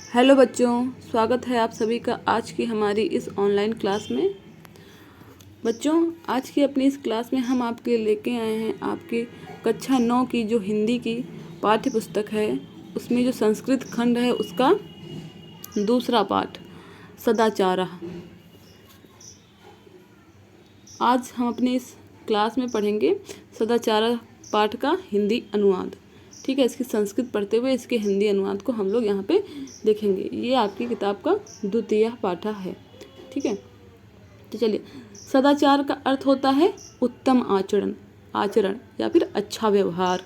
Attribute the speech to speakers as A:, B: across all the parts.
A: Hello बच्चों, स्वागत है आप सभी का आज की हमारी इस ऑनलाइन क्लास में। बच्चों, आज की अपनी इस क्लास में हम आपके लिए लेके आए हैं आपकी कक्षा 9 की जो हिंदी की पाठ्य पुस्तक है, उसमें जो संस्कृत खंड है उसका दूसरा पाठ सदाचार। आज हम अपनी इस क्लास में पढ़ेंगे सदाचार पाठ का हिंदी अनुवाद। ठीक है, इसकी संस्कृत पढ़ते हुए इसके हिंदी अनुवाद को हम लोग यहाँ पे देखेंगे। ये आपकी किताब का द्वितीय पाठा है। ठीक है, तो चलिए। सदाचार का अर्थ होता है उत्तम आचरण या फिर अच्छा व्यवहार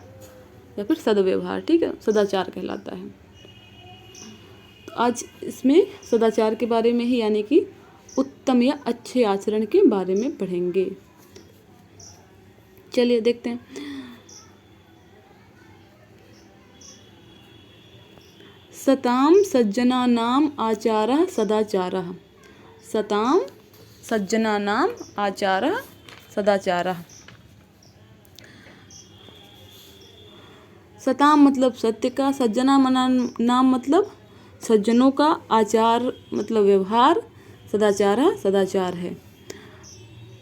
A: या फिर सदव्यवहार। ठीक है, सदाचार कहलाता है। तो आज इसमें सदाचार के बारे में ही यानी कि उत्तम या अच्छे आचरण के बारे में पढ़ेंगे। चलिए देखते हैं। सताम सज्जनानाम आचारः सदाचारः। सताम सज्जनानाम आचारः सदाचारः। सताम मतलब सत्य का, सज्जना नाम मतलब सज्जनों का, आचार मतलब व्यवहार, सदाचारः सदाचार है।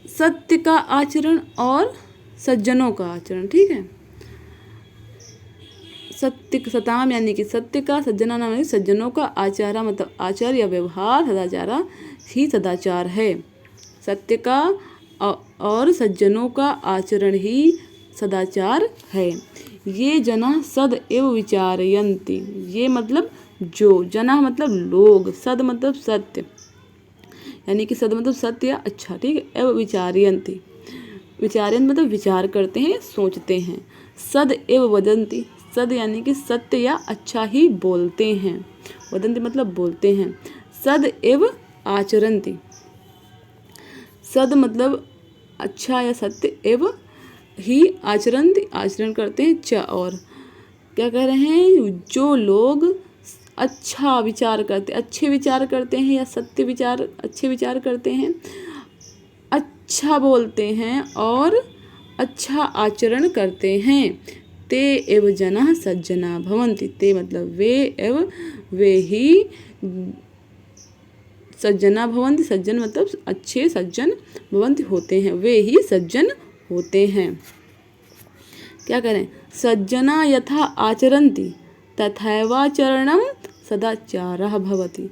A: सत्य का आचरण और सज्जनों का आचरण। ठीक है, सत्य सताम यानी कि सत्य का, सज्जना नाम यानी सज्जनों का, आचारा मतलब आचार या व्यवहार, सदाचारा ही सदाचार है। सत्य का और सज्जनों का आचरण ही सदाचार है। ये जना सद एव विचारयन्ति। ये मतलब जो, जना मतलब लोग, सद मतलब सत्य यानी कि सद मतलब सत्य या अच्छा। ठीक है, एव विचारयन्ति, विचारयन्ति मतलब विचार करते हैं, सोचते हैं। सद एव वदन्ति, सद यानी कि सत्य या अच्छा ही बोलते हैं। वदन्ति मतलब बोलते हैं। सद एव आचरन्ति, सद मतलब अच्छा या सत्य, एव ही आचरन्ति आचरण करते हैं। च और क्या कह रहे हैं, जो लोग अच्छा विचार करते, अच्छे विचार करते हैं या सत्य विचार, अच्छे विचार करते हैं, अच्छा बोलते हैं और अच्छा आचरण करते हैं। ते एव जना सज्जना भवन्ति। ते मतलब वे, एव वे ही सज्जना भवन्ति, सज्जन मतलब अच्छे सज्जन, भवन्ति होते हैं, वे ही सज्जन होते हैं। क्या करें, सज्जना यथा आचरन्ति तथैवाचरणं सदाचारः भवति।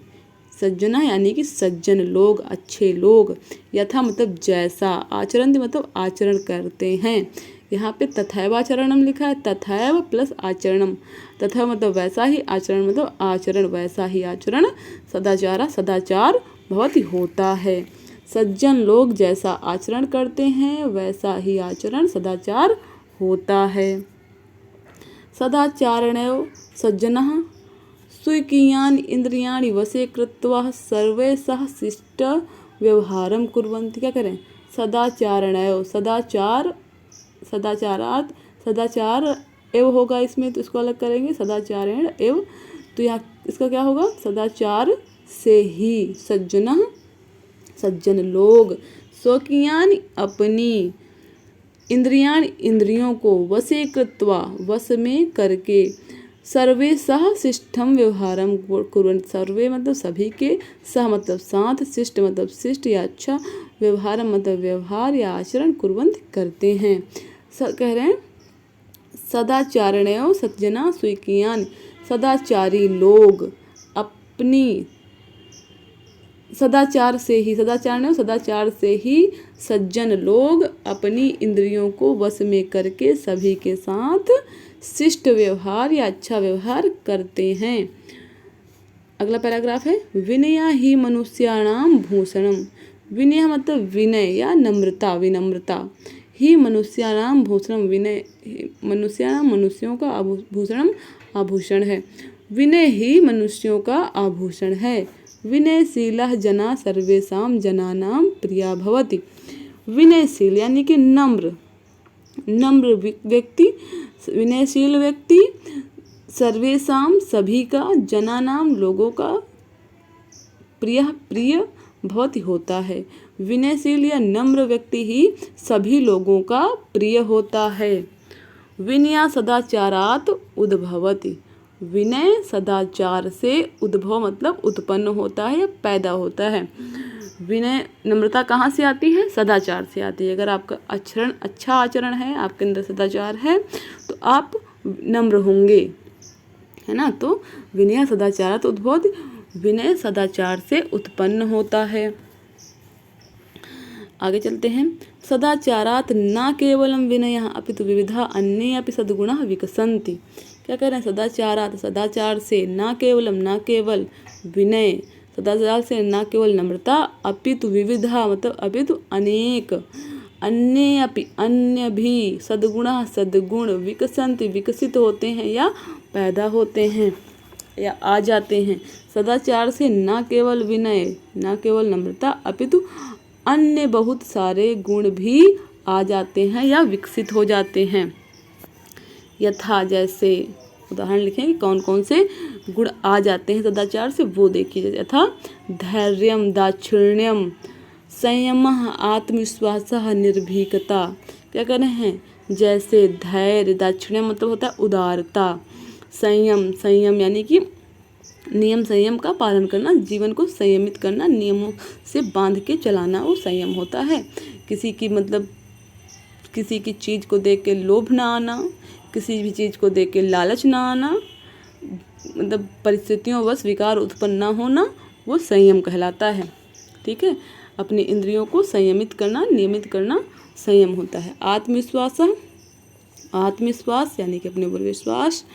A: सज्जना यानी कि सज्जन लोग, अच्छे लोग, यथा मतलब जैसा, आचरन्ति मतलब आचरण करते हैं। यहाँ पे तथैवाचरणम लिखा है, तथैव प्लस आचरणम। तथा मतलब वैसा ही, आचरण मतलब आचरण, वैसा ही आचरण, सदाचार सदाचार भवति होता है। सज्जन लोग जैसा आचरण करते हैं वैसा ही आचरण सदाचार होता है। सदाचारणेव सज्जनः स्वीकीयानि इंद्रियाणि वशे कृत्वा सर्वे सह शिष्ट व्यवहारं कुर्वन्ति। क्या करें, सदाचारणेव, सदाचार, सदाचारार्थ, सदाचार एव होगा इसमें, तो इसको अलग करेंगे, सदाचारेण एव। तो यहाँ इसका क्या होगा, सदाचार से ही, सज्जन सज्जन लोग, स्वकीयान अपनी, इंद्रियाण इंद्रियों को, वशे कृत्वा वश में करके, सर्वे सह शिष्टम व्यवहारम कुर्वन्ति। सर्वे मतलब सभी के, सह मतलब साथ, शिष्ट मतलब शिष्ट या अच्छा, व्यवहारम मतलब व्यवहार या आचरण, कुर्वन्ति करते हैं। कह रहे हैं सदाचारणेव सज्जना स्वीकीयान। सदाचारी लोग अपनी, सदाचार से ही, सदाचारणेव सदाचार से ही सज्जन लोग अपनी इंद्रियों को वश में करके सभी के साथ शिष्ट व्यवहार या अच्छा व्यवहार करते हैं। अगला पैराग्राफ है, विनया ही मनुष्याणाम भूषणम। विनय मतलब विनय या नम्रता, विनम्रता, ही मनुष्याणाम भूषणम, विनय मनुष्याणाम मनुष्यों का, आभूषणम आभूषण है। विनय ही मनुष्यों का आभूषण है। विनयशीलः जना सर्वेषां जनानां प्रिया भवति। विनयशील यानी कि नम्र, नम्र व्यक्ति, विनयशील व्यक्ति सर्वेषां सभी का, जनानाम लोगों का, प्रिय भवति होता है। विनयशील या नम्र व्यक्ति ही सभी लोगों का प्रिय होता है। विनया सदाचारात् उद्भवति। विनय सदाचार से उद्भव मतलब उत्पन्न होता है या पैदा होता है। विनय नम्रता कहाँ से आती है? सदाचार से आती है। अगर आपका आचरण अच्छा आचरण है, आपके अंदर सदाचार है, तो आप नम्र होंगे, है ना। तो विनय सदाचार तो उद्भव, विनय सदाचार से उत्पन्न होता है। आगे चलते हैं। सदाचारात न केवलम विनयः अपितु विविधा अन्ये अपि सद्गुणाः विकसन्ति। क्या कह रहे हैं? सदाचारात सदाचार से, न केवलम न केवल, विनय सदाचार से न केवल नम्रता, अपितु विविधा मतलब अपितु अनेक, अन्य अपि अन्य भी, सद्गुणाः सद्गुण, विकसन्ति विकसित होते हैं या पैदा होते हैं या आ जाते हैं। सदाचार से न केवल विनय, न केवल नम्रता, अपितु अन्य बहुत सारे गुण भी आ जाते हैं या विकसित हो जाते हैं। यथा जैसे उदाहरण लिखेंगे कौन कौन से गुण आ जाते हैं सदाचार से, वो देखिए। यथा धैर्यम दाक्षिण्यम संयमः आत्मविश्वासः निर्भीकता। क्या कर रहे हैं? जैसे धैर्य, दाक्षिण्य मतलब होता है उदारता, संयम, संयम यानी कि नियम संयम का पालन करना, जीवन को संयमित करना, नियमों से बांध के चलाना, वो संयम होता है। किसी की मतलब किसी की चीज़ को देख के लोभ ना आना, किसी भी चीज़ को देख के लालच ना आना, मतलब परिस्थितियों वश विकार उत्पन्न ना होना, वो संयम कहलाता है। ठीक है, अपनी इंद्रियों को संयमित करना, नियमित करना संयम होता है। आत्मविश्वास, आत्मविश्वास यानी कि अपने पर विश्वास,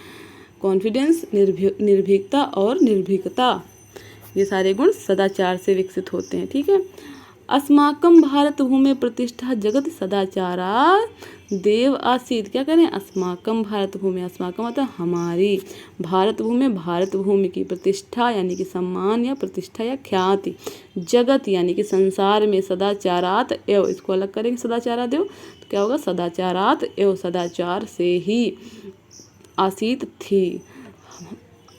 A: कॉन्फिडेंस, निर्भीकता और निर्भीकता, ये सारे गुण सदाचार से विकसित होते हैं। ठीक है। अस्माकं भारत भूमि प्रतिष्ठा जगत सदाचारा देव आसीत। क्या करें? अस्माकं भारत भूमि, अस्माकं मतलब हमारी, भारत भूमि, भारत भूमि की प्रतिष्ठा यानी कि सम्मान या प्रतिष्ठा या ख्याति, जगत यानी कि संसार में, सदाचारात एवं, इसको अलग करेंगे सदाचारात एवं, तो क्या होगा? सदाचारात एवं, सदाचार से ही, आसीत थी,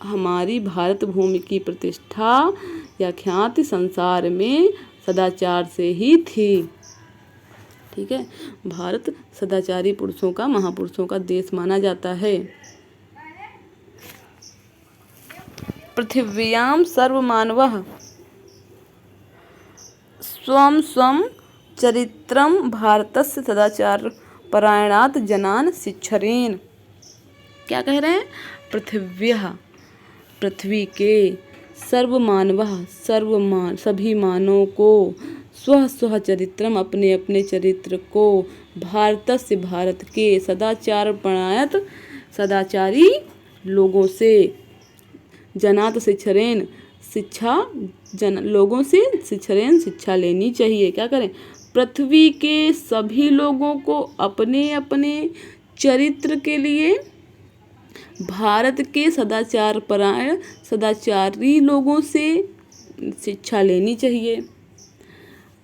A: हमारी भारत भूमि की प्रतिष्ठा या ख्याति संसार में सदाचार से ही थी। ठीक है। भारत सदाचारी पुरुषों का, महापुरुषों का देश माना जाता है। पृथिव्यां सर्वमानवः स्वं स्वं चरित्रं भारतस्य सदाचार परायणात् जनान् शिक्षरेन्। क्या कह रहे हैं? पृथिव्यः, पृथ्वी के, सर्वमानवः सर्वमान, सभी मानवों को, स्व स्व चरित्रम अपने अपने चरित्र को, भारतस्य भारत के, सदाचार परायत सदाचारी लोगों से, जनात शिक्षरेन शिक्षा, लोगों से शिक्षरेन शिक्षा लेनी चाहिए। क्या करें? पृथ्वी के सभी लोगों को अपने अपने चरित्र के लिए भारत के सदाचार परायण सदाचारी लोगों से शिक्षा लेनी चाहिए।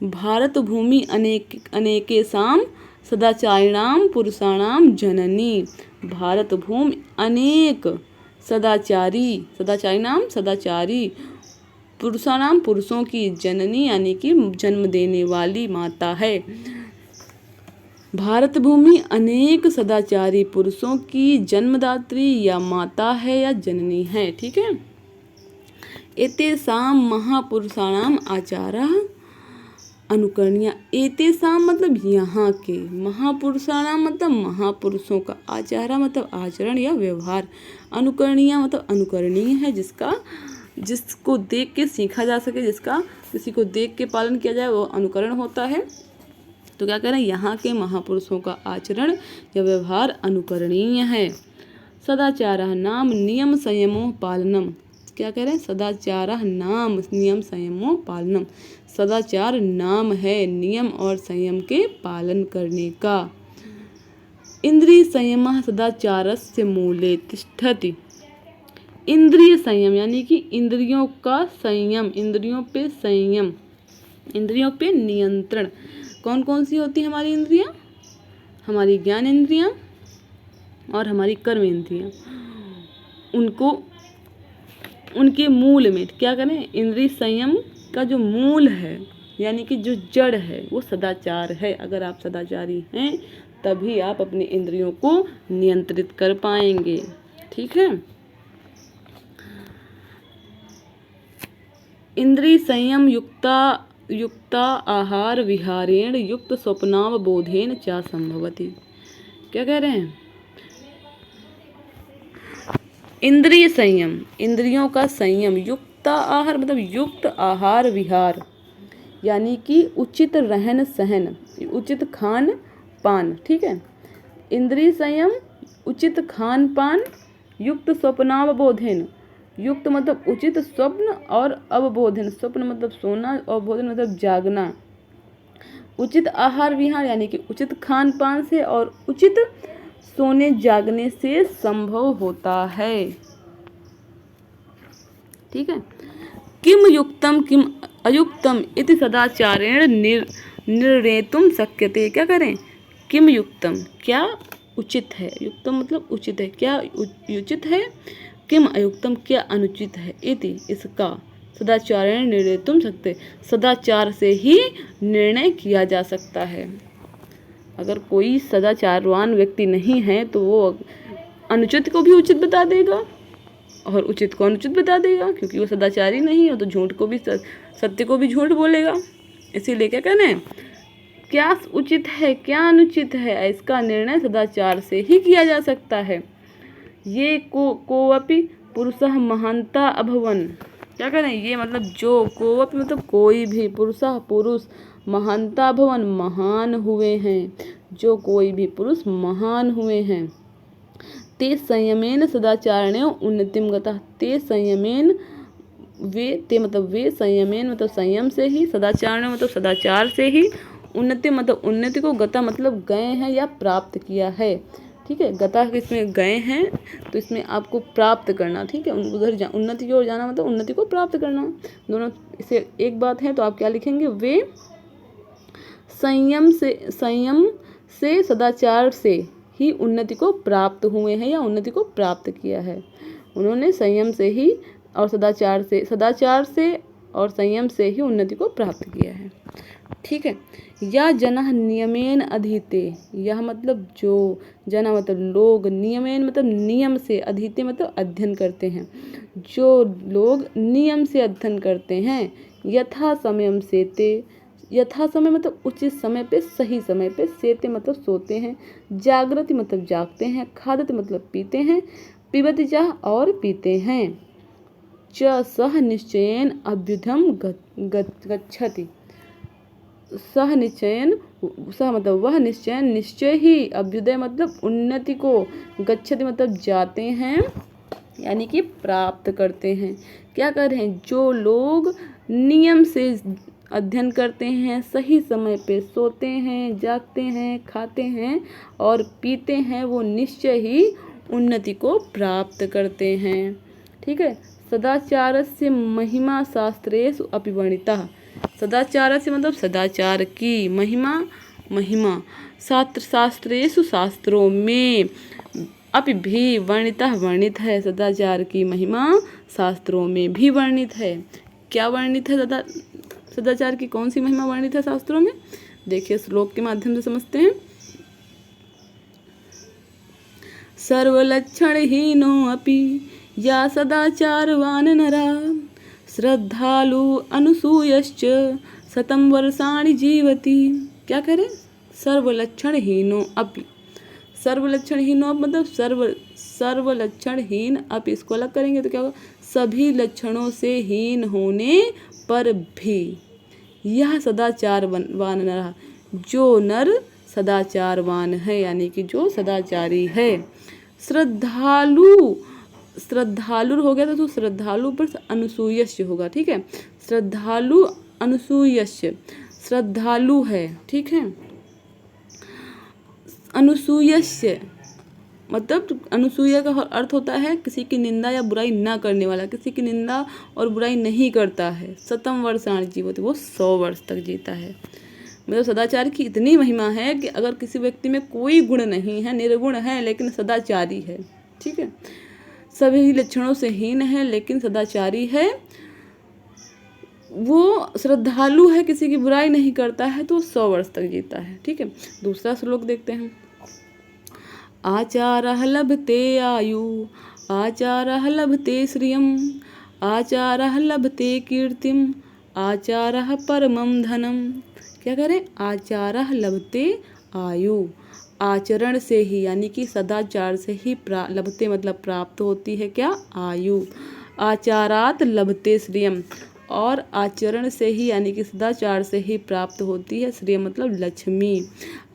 A: भारत भूमि अनेकेषां सदाचारिणां पुरुषाणां जननी। भारत भूमि अनेक सदाचारी, सदाचारिणां सदाचारी, पुरुषाणां पुरुषों की, जननी यानी कि जन्म देने वाली माता है। भारत भूमि अनेक सदाचारी पुरुषों की जन्मदात्री या माता है या जननी है। ठीक है। एतेषां महापुरुषाणाम आचारः अनुकरणीय। एतेषां मतलब यहाँ के, महापुरुषाणाम मतलब महापुरुषों का, आचार मतलब आचरण या व्यवहार, अनुकरणीय मतलब अनुकरणीय है, जिसको देख के सीखा जा सके, जिसका किसी को देख के पालन किया जाए, वो अनुकरण होता है। तो क्या कह रहे हैं? यहाँ के महापुरुषों का आचरण या व्यवहार अनुकरणीय है। सदाचारः नाम नियम संयमो पालनम। क्या कह रहे हैं? सदाचारः नाम नियम संयमो पालनम। सदाचार नाम है नियम और संयम के पालन करने का। इंद्रिय संयमः सदाचारस्य मूले तिष्ठति। इंद्रिय संयम यानी कि इंद्रियों का संयम, इंद्रियों पे संयम, इंद्रियों पे नियंत्रण। कौन कौन सी होती हैं हमारी इंद्रियां? हमारी ज्ञान इंद्रियां और हमारी कर्म इंद्रियां। उनको उनके मूल में क्या करें? इंद्रिय संयम का जो मूल है यानी कि जो जड़ है वो सदाचार है। अगर आप सदाचारी हैं तभी आप अपनी इंद्रियों को नियंत्रित कर पाएंगे। ठीक है। इंद्रिय संयम युक्ता आहार विहारेण युक्त स्वप्नावबोधेन च संभवति। क्या कह रहे हैं? इंद्रिय संयम, इंद्रियों का संयम, युक्ता आहार मतलब युक्त आहार विहार, यानी कि उचित रहन सहन, उचित खान पान। ठीक है, इंद्रिय संयम, उचित खान पान, युक्त स्वप्नावबोधेन, युक्त मतलब उचित स्वप्न और अवबोधन, स्वप्न मतलब सोना और बोधन मतलब जागना, उचित आहार विहार यानी कि उचित खान पान से और उचित सोने जागने से संभव होता है। ठीक है, किम युक्तम किम अयुक्तम इति सदाचारेण निर्णेतुम शक्यते। क्या करें? किम युक्तम, क्या उचित है, युक्तम मतलब उचित है, क्या उचित है, किम अयुक्तम क्या अनुचित है, इति इसका सदाचारेण निर्णेतुम शक्यते, सदाचार से ही निर्णय किया जा सकता है। अगर कोई सदाचारवान व्यक्ति नहीं है तो वो अनुचित को भी उचित बता देगा और उचित को अनुचित बता देगा, क्योंकि वो सदाचारी नहीं हो तो झूठ को भी सत्य को भी झूठ बोलेगा। इसीलिए क्या कहना है, क्या उचित है क्या अनुचित है, इसका निर्णय सदाचार से ही किया जा सकता है। ये कोवपि पुरुषः महांता अभवन। क्या करें? ये मतलब जो, कोवपि मतलब कोई भी, पुरुषः पुरुष, महांता भवन महान हुए हैं, जो कोई भी पुरुष महान हुए हैं। ते संयमेन सदाचारेण उन्नतिम गतः, ते संयमेन वे संयमेन मतलब संयम से ही, सदाचारण मतलब सदाचार से ही, उन्नति मतलब उन्नति को, गता मतलब गए हैं या प्राप्त किया है। ठीक है, गता इसमें गए हैं तो इसमें आपको प्राप्त करना। ठीक है, उधर उन्नति की ओर जाना मतलब उन्नति को प्राप्त करना, दोनों इसे एक बात है। तो आप क्या लिखेंगे? वे संयम से सदाचार से ही उन्नति को प्राप्त हुए हैं या उन्नति को प्राप्त किया है। उन्होंने संयम से ही और सदाचार से और संयम से ही उन्नति को प्राप्त किया है। ठीक है, या जनः नियमेन अधीते, यह मतलब जो, जना मतलब लोग, नियमेन मतलब नियम से, अधीते मतलब अध्ययन करते हैं, जो लोग नियम से अध्ययन करते हैं, यथा समयम सेते, यथा समय मतलब उचित समय पे, सही समय पे, सेते मतलब सोते हैं, जागृति मतलब जागते हैं, खादति मतलब पीते हैं, पिबति चाह और पीते हैं, च सह निश्चयेन अभ्युदयम गच्छति, सह निश्चयन, सह मतलब वह, निश्चयन निश्चय ही, अभ्युदय मतलब उन्नति को, गच्छति मतलब जाते हैं यानी कि प्राप्त करते हैं। क्या कर रहे हैं? जो लोग नियम से अध्ययन करते हैं, सही समय पे सोते हैं, जागते हैं, खाते हैं और पीते हैं, वो निश्चय ही उन्नति को प्राप्त करते हैं। ठीक है, सदाचारस्य महिमा शास्त्रेषु अपि वर्णिता, सदाचार से मतलब सदाचार की महिमा शास्त्रेषु सदाचारों में, अपि भी वर्णित है, सदाचार की महिमा शास्त्रों में भी वर्णित है। क्या वर्णित है? सदाचार की कौन सी महिमा वर्णित है शास्त्रों में? देखिए श्लोक के माध्यम से समझते हैं। सर्वलक्षणहीनो अपि या सदाचारवान नरा, श्रद्धालु अनुसूयश्च शतं वर्षाणि जीवति। क्या करें? सर्वलक्षणहीनो अपि, सर्वलक्षणहीनो मतलब सर्वलक्षणहीन अपि, इसको अलग करेंगे तो क्या होगा? सभी लक्षणों से हीन होने पर भी, यह सदाचारवान नर, जो नर सदाचारवान है यानी कि जो सदाचारी है। श्रद्धालु हो गया तो श्रद्धालु पर अनुसूयस्य होगा। ठीक है, श्रद्धालु अनुसूयस्य, श्रद्धालु है। ठीक है, अनुसूयस्य मतलब अनुसूया का अर्थ होता है किसी की निंदा या बुराई ना करने वाला, किसी की निंदा और बुराई नहीं करता है। शतम वर्षाणि जीवति, वो 100 वर्ष तक जीता है। मतलब सदाचार की इतनी महिमा है कि अगर किसी व्यक्ति में कोई गुण नहीं है, निर्गुण है लेकिन सदाचारी है, ठीक है, सभी लक्षणों से हीन है लेकिन सदाचारी है, वो श्रद्धालु है, किसी की बुराई नहीं करता है, तो 100 वर्ष तक जीता है। ठीक है, दूसरा श्लोक देखते हैं। आचारः लभते आयु, आचारः लभते श्रियम्, आचारः लभते कीर्तिम आचारः परमं धनम। क्या करें? आचारः लभते आयु, आचरण से ही यानी कि सदाचार से ही लभते मतलब प्राप्त होती है क्या? आयु। आचारात लभते श्रियम, और आचरण से ही यानी कि सदाचार से ही प्राप्त होती है श्रेय मतलब लक्ष्मी।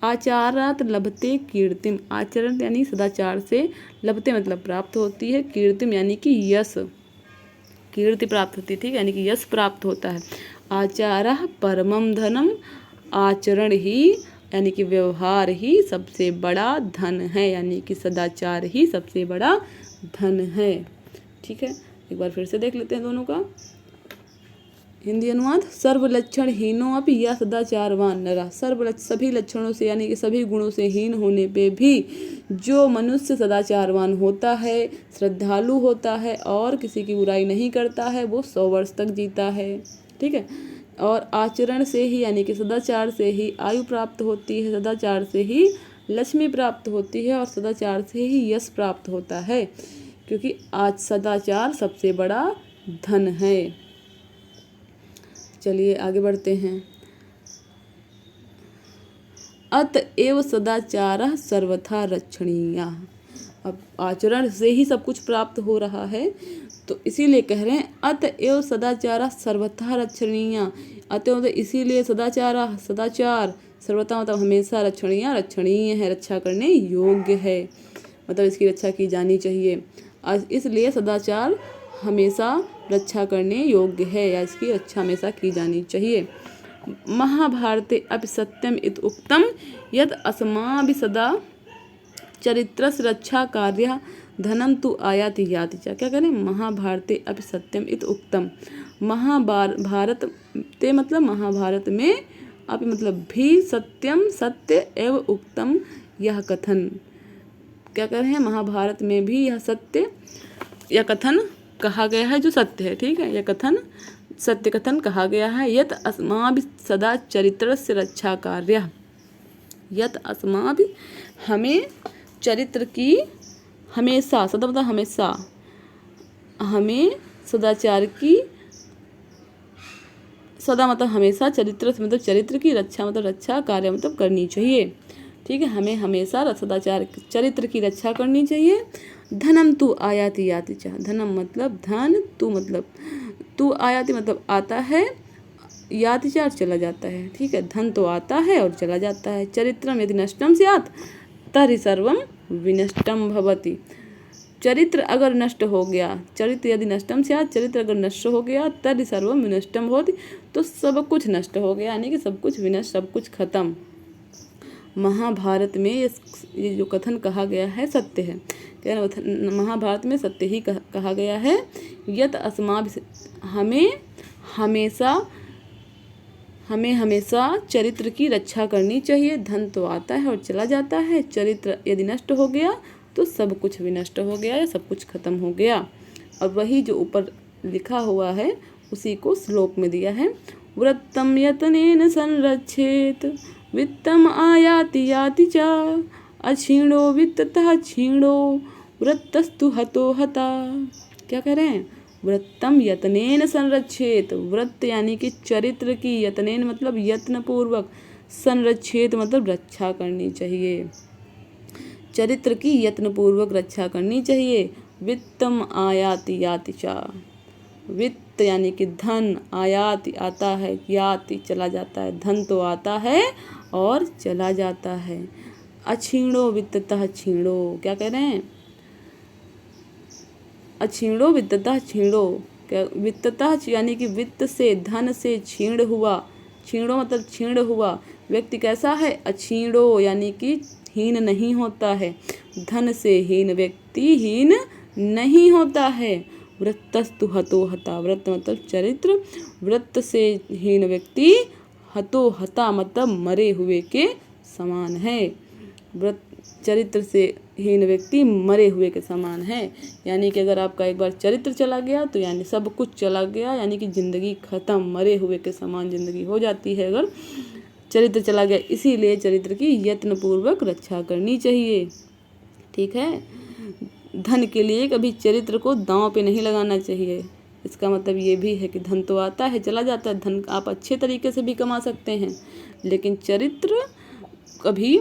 A: आचारात लभते कीर्तिम, आचरण यानी सदाचार से लभते मतलब प्राप्त होती है, कीर्तिम यानी कि यश, कीर्ति प्राप्त होती है, ठीक, यानी कि यश प्राप्त होता है। आचारः परमम धनम, आचरण ही यानी कि व्यवहार ही सबसे बड़ा धन है, यानी कि सदाचार ही सबसे बड़ा धन है। ठीक है, एक बार फिर से देख लेते हैं दोनों का हिंदी अनुवाद। सर्वलक्षण हीनो अपि या सदाचारवान नरः, सभी लक्षणों से यानी कि सभी गुणों से हीन होने पे भी जो मनुष्य सदाचारवान होता है, श्रद्धालु होता है और किसी की बुराई नहीं करता है, वो 100 वर्ष तक जीता है। ठीक है, और आचरण से ही यानी कि सदाचार से ही आयु प्राप्त होती है, सदाचार से ही लक्ष्मी प्राप्त होती है और सदाचार से ही यश प्राप्त होता है, क्योंकि आज सदाचार सबसे बड़ा धन है। चलिए आगे बढ़ते हैं। अतएव सदाचारः सर्वथा रक्षणीयः, अब आचरण से ही सब कुछ प्राप्त हो रहा है तो इसीलिए कह रहे हैं अतएव सदाचारः सर्वथा रक्षणीयः। अतएव मतलब इसीलिए सदाचार सर्वथा मतलब हमेशा रक्षणीय है, रक्षा करने योग्य है, मतलब इसकी रक्षा की जानी चाहिए। इसलिए सदाचार हमेशा रक्षा करने योग्य है या इसकी रक्षा हमेशा की जानी चाहिए। महाभारते अपि सत्यम इत उक्तम यत् अस्माभिः सदा चरित्रस्य रक्षा कार्य धनम तु आयाति याति च। क्या करें? महाभारते अपि सत्यम इत उक्तम, महाभारत ते मतलब महाभारत में, अपि मतलब भी, सत्यम सत्य एव उक्तम यह कथन। क्या कह रहे हैं? महाभारत में भी यह सत्य यह कथन कहा गया है जो सत्य है। ठीक है, यह कथन सत्य कथन कहा गया है। यत अस्माभिः सदा चरित्रस्य रक्षा कार्य, यत अस्माभिः हमें चरित्र की हमेशा, सदा मतलब हमेशा, हमें सदाचार की, सदा मतलब हमेशा, चरित्र मतलब चरित्र की रक्षा मतलब रक्षा कार्य मतलब करनी चाहिए। ठीक है, हमें हमेशा सदाचार चरित्र की रक्षा करनी चाहिए। धनम तु आयाति याति च, धनम मतलब धन, तू मतलब तू आयाति मतलब आता है, याति च चला जाता है। ठीक है, धन तो आता है और चला जाता है। चरित्रम यदि नष्टम स्यात् तर्हि सर्वम विनष्टम भवति, चरित्र अगर नष्ट हो गया, चरित्र यदि नष्टम स्यात्, चरित्र अगर नष्ट हो गया, तर्हि सर्वम विनष्टम भवति, तो सब कुछ नष्ट हो गया, यानी कि सब कुछ विनष्ट, सब कुछ खत्म। महाभारत में ये जो कथन कहा गया है सत्य है, महाभारत में सत्य ही कहा गया है। यत अस्माभिः, हमें हमेशा चरित्र की रक्षा करनी चाहिए। धन तो आता है और चला जाता है, चरित्र यदि नष्ट हो गया तो सब कुछ विनष्ट हो गया या सब कुछ खत्म हो गया। और वही जो ऊपर लिखा हुआ है उसी को श्लोक में दिया है। वृत्तम यतनेन संरक्षेत वित्तम आयाति याति च अक्षीणो वित्ततः क्षीणो वृत्तस्तु हतो हता। क्या कह रहे हैं? वृत्तम यतनेन संरक्षेत, वृत्त यानी कि चरित्र की, यतनेन मतलब यत्न पूर्वक, संरक्षेत मतलब रक्षा करनी चाहिए, चरित्र की यत्न पूर्वक रक्षा करनी चाहिए। वित्तम आयाति याति च, वित्त यानी कि धन, आयाति आता है, याति चला जाता है, धन तो आता है और चला जाता है। अक्षीणो वित्ततः क्षीणो, क्या कह रहे हैं? अक्षीणो वित्ततः क्षीणो, क्या वित्ततः यानी कि वित्त से, धन से क्षीण हुआ, क्षीणो मतलब क्षीण हुआ व्यक्ति कैसा है? अक्षीणो यानी कि हीन नहीं होता है, धन से हीन व्यक्ति हीन नहीं होता है। वृत्तस्तु हतो हता, वृत्त मतलब चरित्र, वृत्त से हीन व्यक्ति हतो हता मतलब मरे हुए के समान है। वृत्त चरित्र से हीन व्यक्ति मरे हुए के समान है, यानी कि अगर आपका एक बार चरित्र चला गया तो यानी सब कुछ चला गया, यानी कि ज़िंदगी खत्म, मरे हुए के समान ज़िंदगी हो जाती है अगर चरित्र चला गया। इसीलिए चरित्र की यत्नपूर्वक रक्षा करनी चाहिए। ठीक है, धन के लिए कभी चरित्र को दांव पे नहीं लगाना चाहिए, इसका मतलब ये भी है कि धन तो आता है चला जाता है, धन आप अच्छे तरीके से भी कमा सकते हैं, लेकिन चरित्र कभी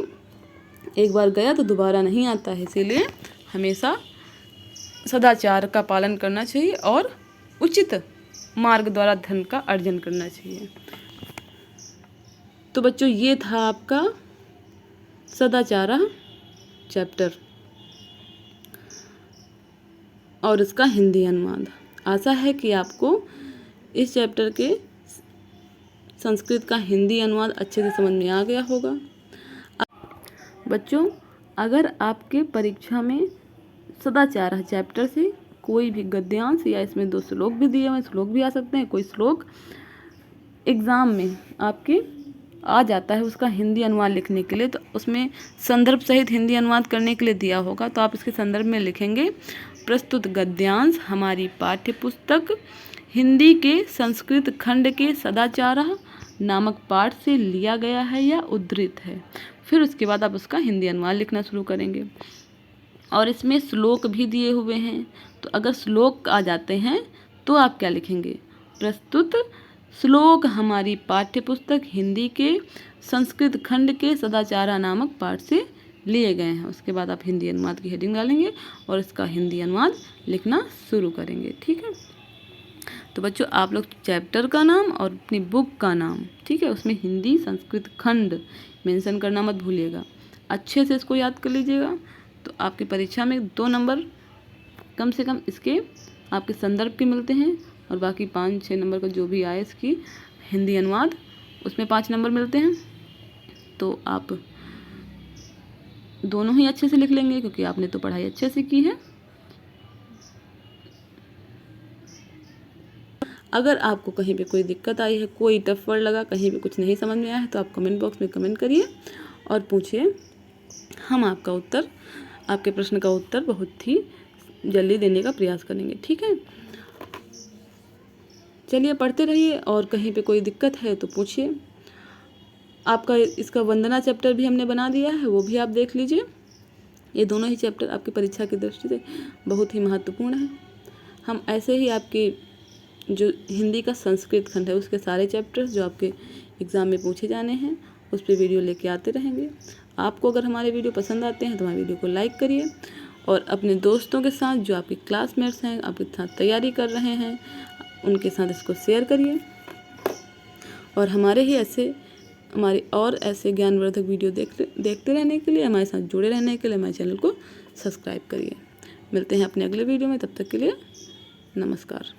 A: एक बार गया तो दोबारा नहीं आता है। इसीलिए हमेशा सदाचार का पालन करना चाहिए और उचित मार्ग द्वारा धन का अर्जन करना चाहिए। तो बच्चों ये था आपका सदाचार चैप्टर और इसका हिंदी अनुवाद। आशा है कि आपको इस चैप्टर के संस्कृत का हिंदी अनुवाद अच्छे से समझ में आ गया होगा। बच्चों अगर आपके परीक्षा में सदाचार चैप्टर से कोई भी गद्यांश या इसमें 2 श्लोक भी दिए हुए, श्लोक भी आ सकते हैं, कोई श्लोक एग्ज़ाम में आपके आ जाता है उसका हिंदी अनुवाद लिखने के लिए, तो उसमें संदर्भ सहित हिंदी अनुवाद करने के लिए दिया होगा, तो आप इसके संदर्भ में लिखेंगे प्रस्तुत गद्यांश हमारी पाठ्य पुस्तक हिंदी के संस्कृत खंड के सदाचार नामक पाठ से लिया गया है या उद्धृत है। फिर उसके बाद आप उसका हिंदी अनुवाद लिखना शुरू करेंगे। और इसमें श्लोक भी दिए हुए हैं, तो अगर श्लोक आ जाते हैं तो आप क्या लिखेंगे, प्रस्तुत श्लोक हमारी पाठ्य पुस्तक हिंदी के संस्कृत खंड के सदाचार नामक पाठ से लिए गए हैं। उसके बाद आप हिंदी अनुवाद की हेडिंग डालेंगे और इसका हिंदी अनुवाद लिखना शुरू करेंगे। ठीक है, तो बच्चों आप लोग चैप्टर का नाम और अपनी बुक का नाम, ठीक है, उसमें हिंदी संस्कृत खंड मेंशन करना मत भूलिएगा। अच्छे से इसको याद कर लीजिएगा, तो आपकी परीक्षा में 2 नंबर कम से कम इसके आपके संदर्भ के मिलते हैं, और बाकी 5-6 नंबर का जो भी आए इसकी हिंदी अनुवाद उसमें 5 नंबर मिलते हैं। तो आप दोनों ही अच्छे से लिख लेंगे क्योंकि आपने तो पढ़ाई अच्छे से की है। अगर आपको कहीं पे कोई दिक्कत आई है, कोई टफ वर्ड लगा, कहीं पे कुछ नहीं समझ में आया है, तो आप कमेंट बॉक्स में कमेंट करिए और पूछिए। हम आपके प्रश्न का उत्तर बहुत ही जल्दी देने का प्रयास करेंगे। ठीक है, चलिए पढ़ते रहिए, और कहीं पे कोई दिक्कत है तो पूछिए। आपका इसका वंदना चैप्टर भी हमने बना दिया है, वो भी आप देख लीजिए। ये दोनों ही चैप्टर आपकी परीक्षा की दृष्टि से बहुत ही महत्वपूर्ण है। हम ऐसे ही आपकी जो हिंदी का संस्कृत खंड है उसके सारे चैप्टर्स जो आपके एग्ज़ाम में पूछे जाने हैं उस पर वीडियो लेके आते रहेंगे। आपको अगर हमारे वीडियो पसंद आते हैं तो हमारे वीडियो को लाइक करिए, और अपने दोस्तों के साथ जो आपके क्लासमेट्स हैं, आपके साथ तैयारी कर रहे हैं, उनके साथ इसको शेयर करिए। और हमारे और ऐसे ज्ञानवर्धक वीडियो देखते रहने के लिए, हमारे साथ जुड़े रहने के लिए हमारे चैनल को सब्सक्राइब करिए। मिलते हैं अपने अगले वीडियो में, तब तक के लिए नमस्कार।